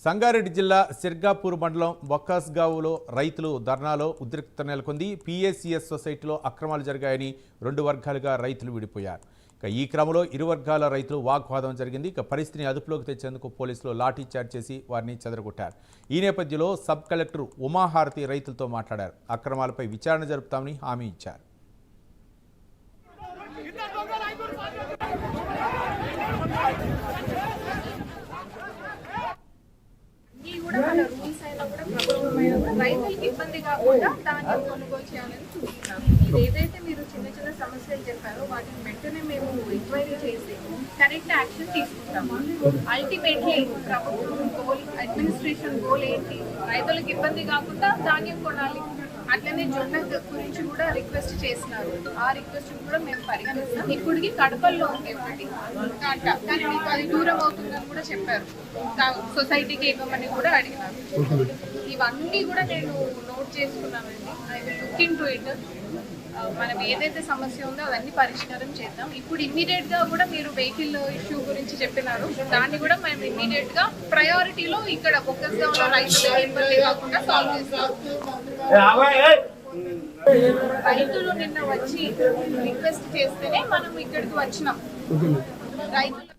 సంగారెడ్డి జిల్లా సిర్గాపూర్ మండలం బొక్కాస్గావ్లో రైతులు ధర్నాలో ఉద్రిక్తత నెలకొంది. పిఎసిఎస్ సొసైటీలో అక్రమాలు జరిగాయని 2 వర్గాలుగా రైతులు విడిపోయారు. ఈ క్రమంలో ఇరు వర్గాల రైతులు వాగ్వాదం జరిగింది. పరిస్థితిని అదుపులోకి తెచ్చేందుకు పోలీసులు లాఠీ చార్జ్ చేసి వారిని చెదరగొట్టారు. ఈ నేపథ్యంలో సబ్ కలెక్టర్ ఉమాహారతి రైతులతో మాట్లాడారు. అక్రమాలపై విచారణ జరుపుతామని హామీ ఇచ్చారు. రైతులకు ఇబ్బంది కాకుండా ధాన్యం కొనుగోలు చేయాలని చూస్తున్నాం. ఏదైతే మీరు చిన్న చిన్న సమస్యలు చెప్పారో వాటిని వెంటనే మేము ఎంక్వైరీ చేసి కరెక్ట్ యాక్షన్ తీసుకుంటాము. అల్టిమేట్లీ ప్రభుత్వం గోల్, అడ్మినిస్ట్రేషన్ గోల్ ఏంటి? రైతులకు ఇబ్బంది కాకుండా ధాన్యం కొనాలి. అట్లనే జొన్న గురించి కూడా రిక్వెస్ట్ చేసినారు. ఆ రిక్వెస్ట్ కూడా మేము పరిగణిస్తాం. ఇప్పటికి కడపల్లో ఉంది ఒకటి కాట, కానీ మీకు అది దూరం అవుతుందని కూడా చెప్పారు. సొసైటీకి ఇవ్వమని కూడా అడిగినారు. ఇవన్నీ కూడా నేను నోట్ చేసుకున్నానండి. I will look into it. మనం ఏదైతే సమస్య ఉందో అవన్నీ పరిష్కారం చేద్దాం. ఇప్పుడు ఇమ్మీడియట్ గా కూడా మీరు వెహికల్ ఇష్యూ గురించి చెప్పినారు. దాన్ని కూడా మేము ఇమ్మీడియట్ గా ప్రయారిటీలో ఇక్కడ బొక్కస్గావ్లో రైతులు ఇబ్బంది కాకుండా సాల్వ్ చేస్తాం. రైతులు నిన్న వచ్చి రిక్వెస్ట్ చేస్తేనే మనం ఇక్కడికి వచ్చినాం. రైతులు